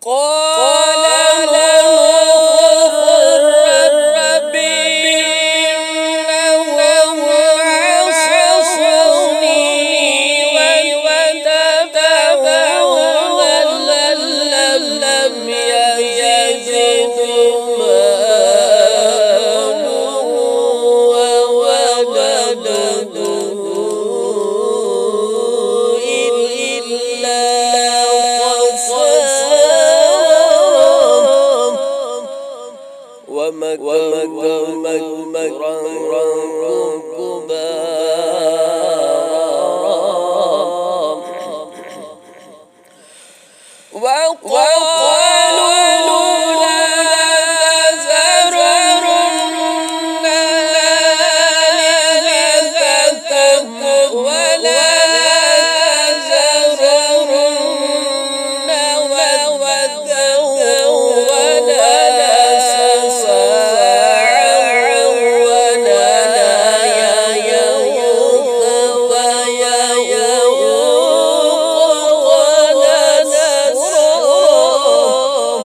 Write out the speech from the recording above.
قال نوح رب إنهم عصوني واتبعوا من لم يزده ماله وولده إلا ومكروا مكرا كبارا.